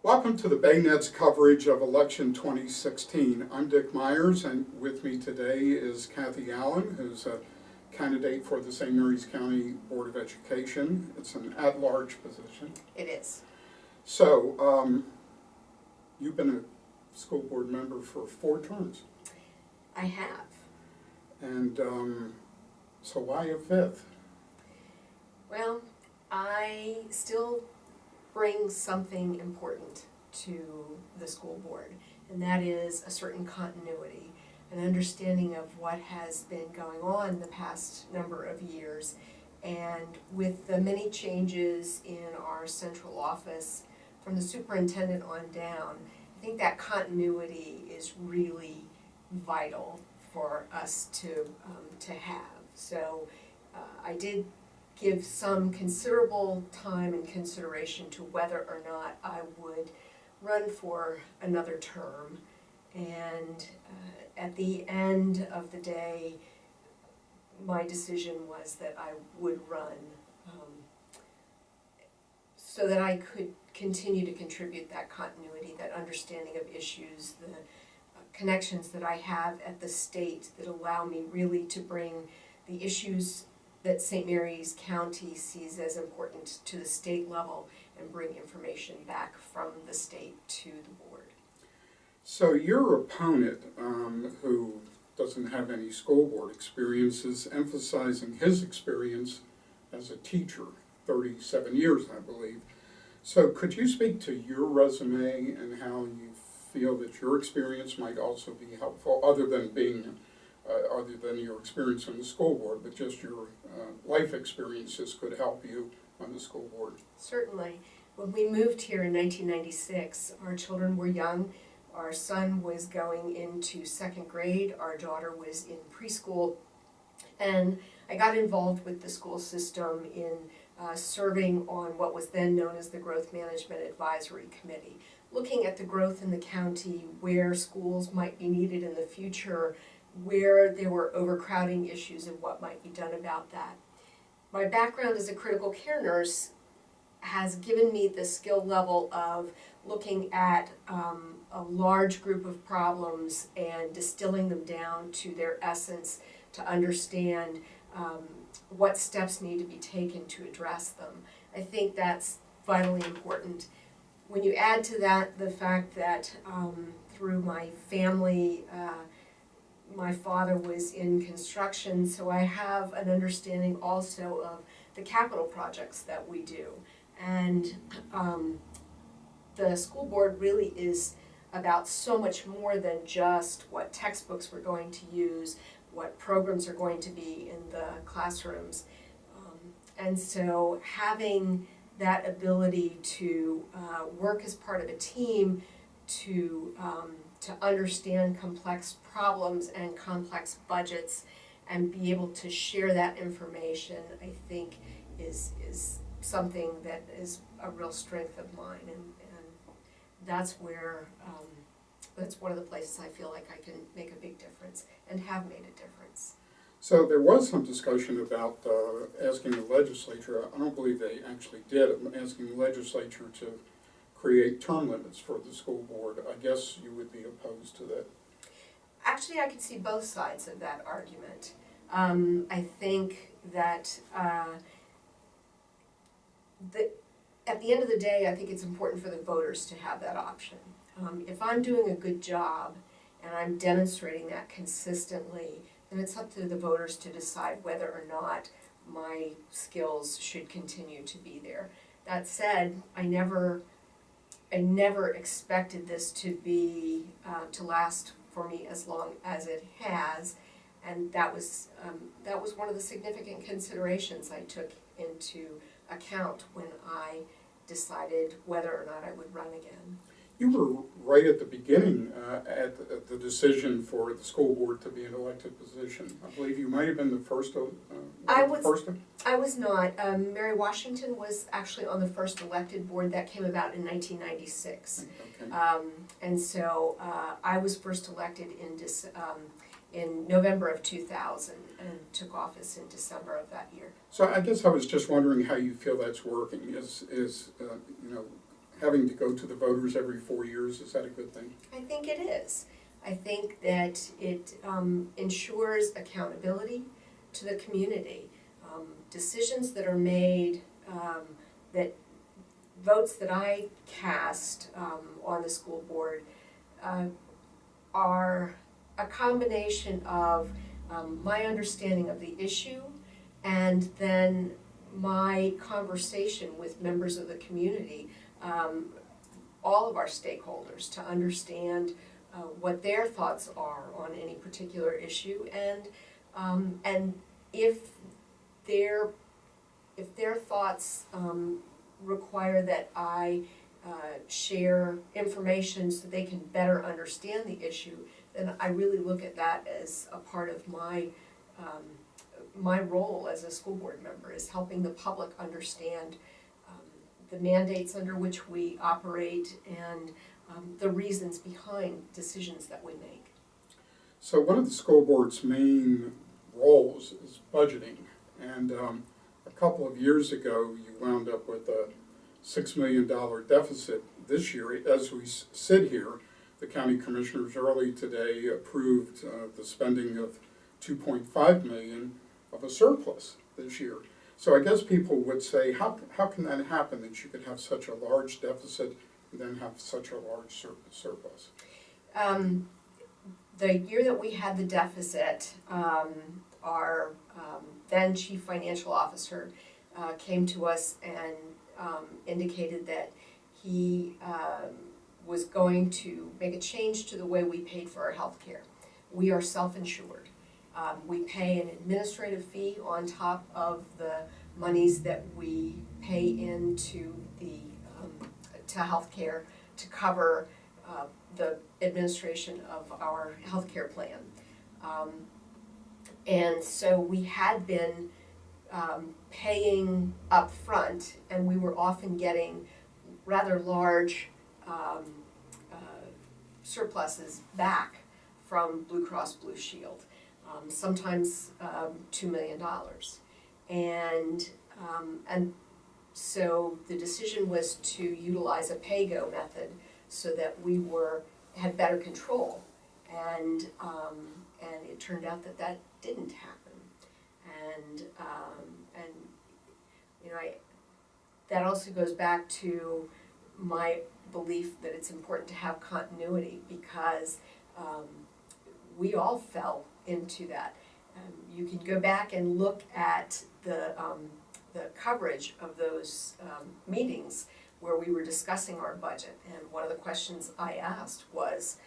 Welcome to the Baynet's coverage of election 2016. I'm Dick Myers, and with me today is Cathy Allen, who's a candidate for the St. Mary's County Board of Education. It's an at-large position. It is. So, you've been a school board member for 4 terms. I have. And so why a 5th? Well, I still bring something important to the school board, and that is a certain continuity, an understanding of what has been going on the past number of years. And with the many changes in our central office, from the superintendent on down, I think that continuity is really vital for us to have. So I did give some considerable time and consideration to whether or not I would run for another term. And at the end of the day, my decision was that I would run so that I could continue to contribute that continuity, that understanding of issues, the connections that I have at the state that allow me really to bring the issues that St. Mary's County sees as important to the state level and bring information back from the state to the board. So your opponent, who doesn't have any school board experience, is emphasizing his experience as a teacher, 37 years, I believe. So could you speak to your resume and how you feel that your experience might also be helpful, other than your experience on the school board, but just your life experiences could help you on the school board? Certainly. When we moved here in 1996, our children were young. Our son was going into 2nd grade, our daughter was in preschool, and I got involved with the school system in serving on what was then known as the Growth Management Advisory Committee, looking at the growth in the county, where schools might be needed in the future, where there were overcrowding issues and what might be done about that. My background as a critical care nurse has given me the skill level of looking at a large group of problems and distilling them down to their essence to understand what steps need to be taken to address them. I think that's vitally important. When you add to that the fact that through my family, my father was in construction, so I have an understanding also of the capital projects that we do. And the school board really is about so much more than just what textbooks we're going to use, what programs are going to be in the classrooms. And so having that ability to work as part of a team, to understand complex problems and complex budgets and be able to share that information, I think is something that is a real strength of mine, and that's where that's one of the places I feel like I can make a big difference and have made a difference. So there was some discussion about asking the legislature, I don't believe they actually did, asking the legislature to create term limits for the school board. I guess you would be opposed to that. Actually, I can see both sides of that argument. I think that at the end of the day, I think it's important for the voters to have that option. If I'm doing a good job and I'm demonstrating that consistently, then it's up to the voters to decide whether or not my skills should continue to be there. That said, I never expected this to be to last for me as long as it has, and that was one of the significant considerations I took into account when I decided whether or not I would run again. You were right at the beginning at the decision for the school board to be an elected position. I believe you might have been the first. I was not. Mary Washington was actually on the first elected board that came about in 1996. Okay. And so I was first elected in November of 2000 and took office in December of that year. So I guess I was just wondering how you feel that's working. having to go to the voters every 4 years, is that a good thing? I think it is. I think that it ensures accountability to the community. Decisions that are made, that votes that I cast on the school board are a combination of my understanding of the issue and then my conversation with members of the community, all of our stakeholders, to understand what their thoughts are on any particular issue, and if their thoughts require that I share information so they can better understand the issue, then I really look at that as a part of my role as a school board member, is helping the public understand the mandates under which we operate and the reasons behind decisions that we make. So one of the school board's main roles is budgeting, and a couple of years ago you wound up with a $6 million deficit. This year, as we sit here, the county commissioners early today approved the spending of $2.5 million of a surplus this year. So I guess people would say, how can that happen, that you could have such a large deficit and then have such a large surplus? The year that we had the deficit, our then chief financial officer came to us and indicated that he was going to make a change to the way we paid for our health care. We are self-insured. We pay an administrative fee on top of the monies that we pay into the to healthcare to cover the administration of our healthcare plan. And so we had been paying up front, and we were often getting rather large surpluses back from Blue Cross Blue Shield, sometimes $2 million. And so the decision was to utilize a pay-go method so that we had better control, and it turned out that that didn't happen, and you know, that also goes back to my belief that it's important to have continuity, because we all fell into that. You can go back and look at the coverage of those meetings where we were discussing our budget, and one of the questions I asked was,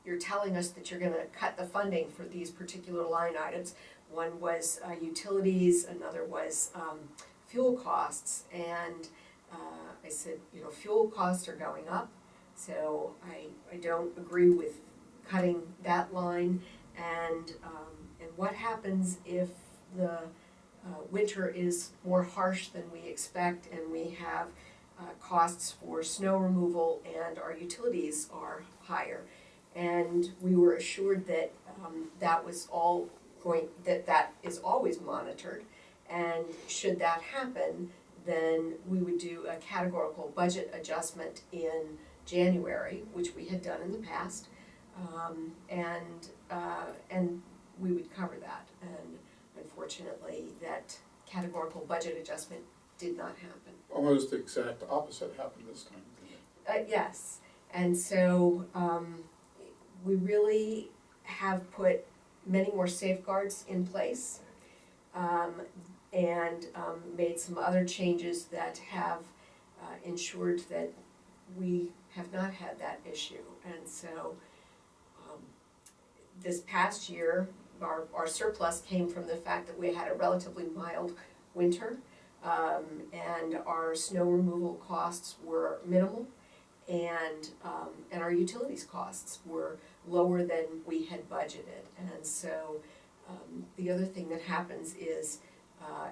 you're telling us that you're going to cut the funding for these particular line items. One was utilities, another was fuel costs, and I said, you know, fuel costs are going up, so I don't agree with cutting that line, and what happens if the winter is more harsh than we expect, and we have costs for snow removal, and our utilities are higher. And we were assured that that is always monitored, and should that happen, then we would do a categorical budget adjustment in January, which we had done in the past, and we would cover that. And unfortunately, that categorical budget adjustment did not happen. Almost the exact opposite happened this time. Yes, and so we really have put many more safeguards in place, and made some other changes that have ensured that we have not had that issue. And so this past year, our surplus came from the fact that we had a relatively mild winter, and our snow removal costs were minimal, and our utilities costs were lower than we had budgeted. And so the other thing that happens is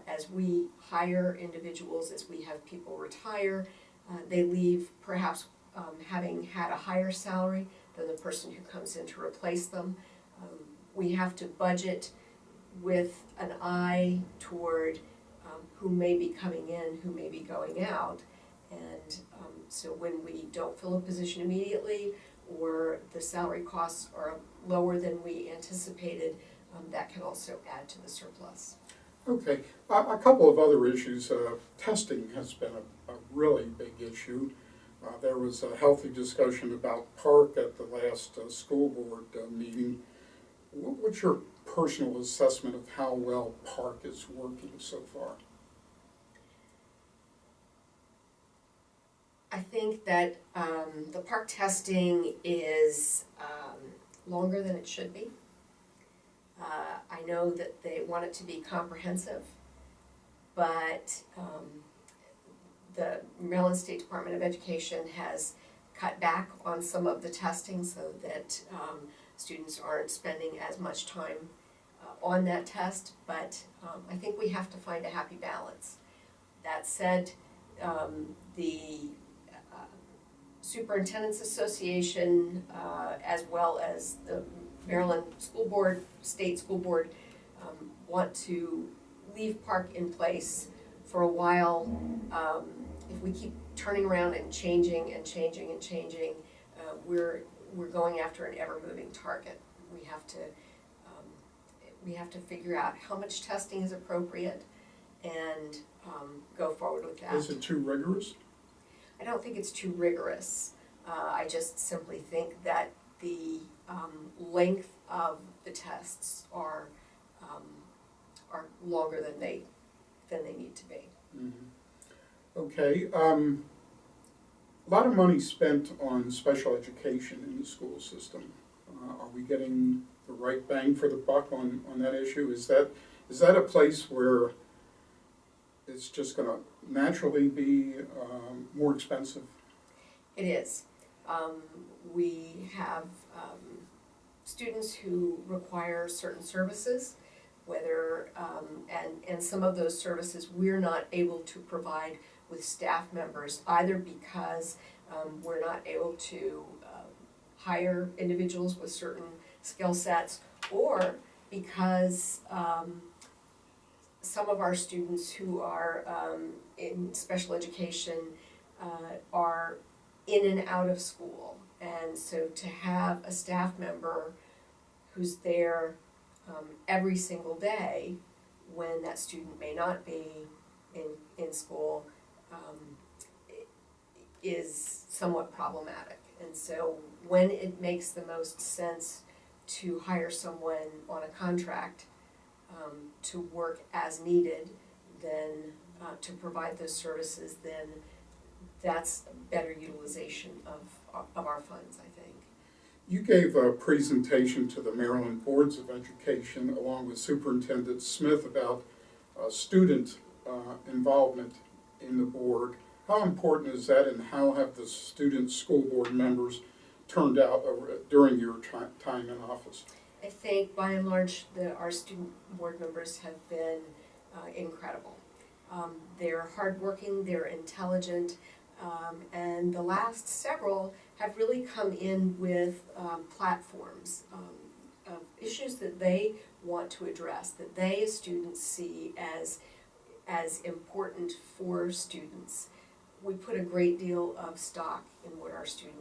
as we hire individuals, as we have people retire, they leave perhaps having had a higher salary than the person who comes in to replace them. We have to budget with an eye toward who may be coming in, who may be going out, And so when we don't fill a position immediately, or the salary costs are lower than we anticipated, that can also add to the surplus. Okay, a couple of other issues. Testing has been a really big issue. There was a healthy discussion about Park at the last school board meeting. What's your personal assessment of how well Park is working so far? I think that the park testing is longer than it should be. I know that they want it to be comprehensive, but the Maryland State Department of Education has cut back on some of the testing so that students aren't spending as much time on that test, but I think we have to find a happy balance. That said, the Superintendent's Association, as well as the Maryland School Board, State School Board, want to leave Park in place for a while. If we keep turning around and changing and changing and changing, we're going after an ever-moving target. We have to figure out how much testing is appropriate and go forward with that. Is it too rigorous? I don't think it's too rigorous. I just simply think that the length of the tests are longer than they need to be. Mm-hmm. Okay. A lot of money spent on special education in the school system. Are we getting the right bang for the buck on that issue? Is that a place where it's just going to naturally be more expensive? It is. We have students who require certain services, whether and some of those services we're not able to provide with staff members, either because we're not able to hire individuals with certain skill sets, or because some of our students who are in special education are in and out of school. And so to have a staff member who's there every single day when that student may not be in school is somewhat problematic. And so when it makes the most sense to hire someone on a contract to work as needed, then to provide those services, then that's better utilization of our funds, I think. You gave a presentation to the Maryland Boards of Education along with Superintendent Smith about student involvement in the board. How important is that, and how have the student school board members turned out during your time in office? I think by and large our student board members have been incredible. They're hardworking, they're intelligent, and the last several have really come in with platforms of issues that they want to address, that they as students see as important for students. We put a great deal of stock in what our student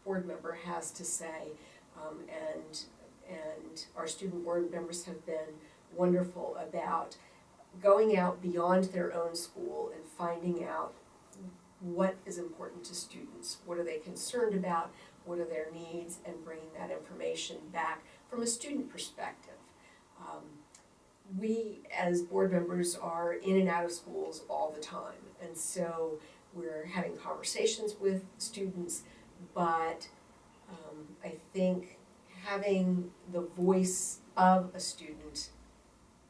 board member has to say, and our student board members have been wonderful about going out beyond their own school and finding out what is important to students, what are they concerned about, what are their needs, and bringing that information back from a student perspective. We as board members are in and out of schools all the time, and so we're having conversations with students, but I think having the voice of a student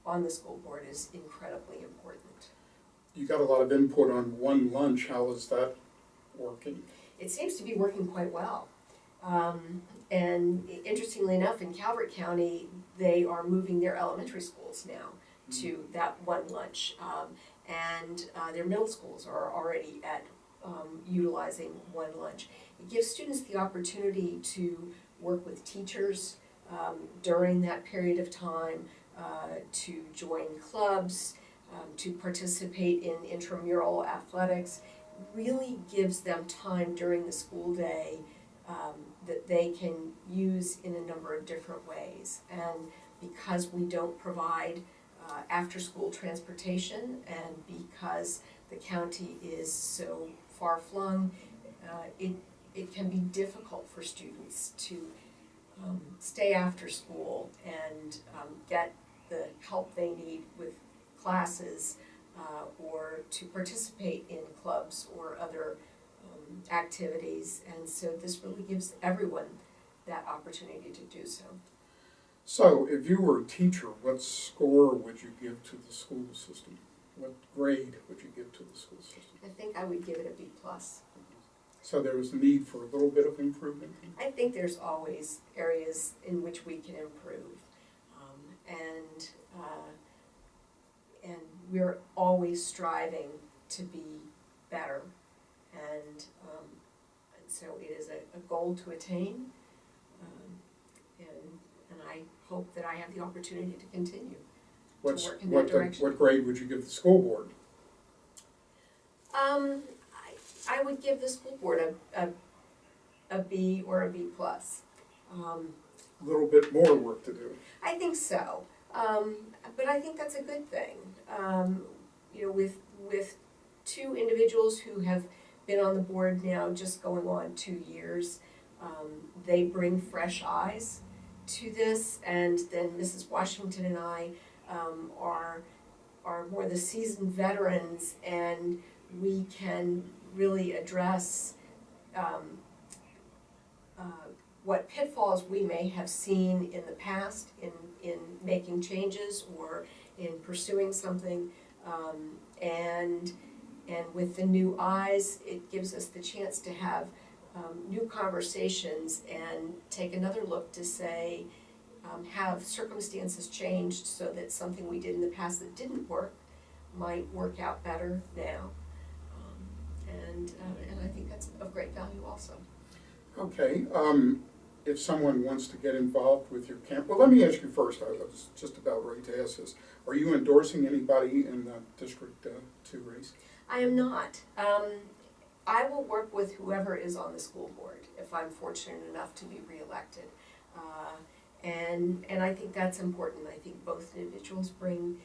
on the school board is incredibly important. You got a lot of input on one lunch. How is that working? It seems to be working quite well. And interestingly enough, in Calvert County, they are moving their elementary schools now to that one lunch. And their middle schools are already at utilizing one lunch. It gives students the opportunity to work with teachers during that period of time, to join clubs, to participate in intramural athletics. really gives them time during the school day that they can use in a number of different ways. And because we don't provide after-school transportation, and because the county is so far-flung, it can be difficult for students to stay after school and get the help they need with classes or to participate in clubs or other activities. And so this really gives everyone that opportunity to do so. So, if you were a teacher, what score would you give to the school system? What grade would you give to the school system? I think I would give it a B+. So there was a need for a little bit of improvement? I think there's always areas in which we can improve. And we're always striving to be better. And so it is a goal to attain. And I hope that I have the opportunity to continue to work in that direction. What grade would you give the school board? I would give the school board a B or a B+. A little bit more work to do. I think so, but I think that's a good thing. You know, with two individuals who have been on the board now just going on 2 years, they bring fresh eyes to this, and then Mrs. Washington and I are more the seasoned veterans, and we can really address what pitfalls we may have seen in the past in making changes or in pursuing something, and with the new eyes, it gives us the chance to have new conversations and take another look to say, have circumstances changed so that something we did in the past that didn't work might work out better now. And I think that's of great value also. Okay, if someone wants to get involved with your camp, well, let me ask you first, I was just about ready to ask this. Are you endorsing anybody in the District 2 race? I am not. I will work with whoever is on the school board if I'm fortunate enough to be reelected. And I think that's important. I think both individuals bring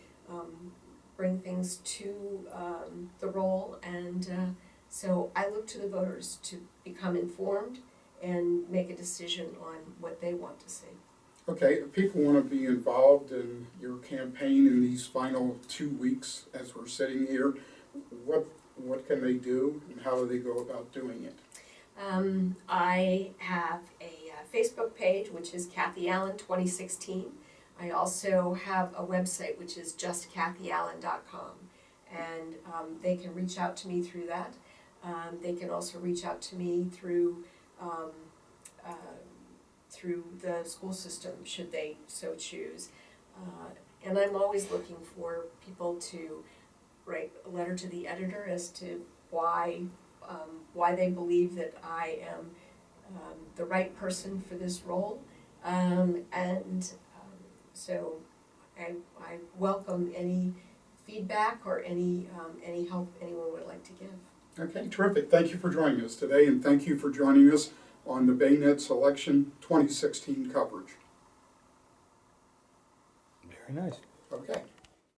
things to the role, and so I look to the voters to become informed and make a decision on what they want to see. Okay, if people want to be involved in your campaign in these final 2 weeks as we're sitting here, what can they do and how do they go about doing it? I have a Facebook page, which is Cathy Allen 2016. I also have a website, which is justcathyallen.com, and they can reach out to me through that. They can also reach out to me through the school system, should they so choose. And I'm always looking for people to write a letter to the editor as to why they believe that I am the right person for this role. So I welcome any feedback or any help anyone would like to give. Okay, terrific. Thank you for joining us today, and thank you for joining us on the Baynett's Election 2016 coverage. Very nice. Okay.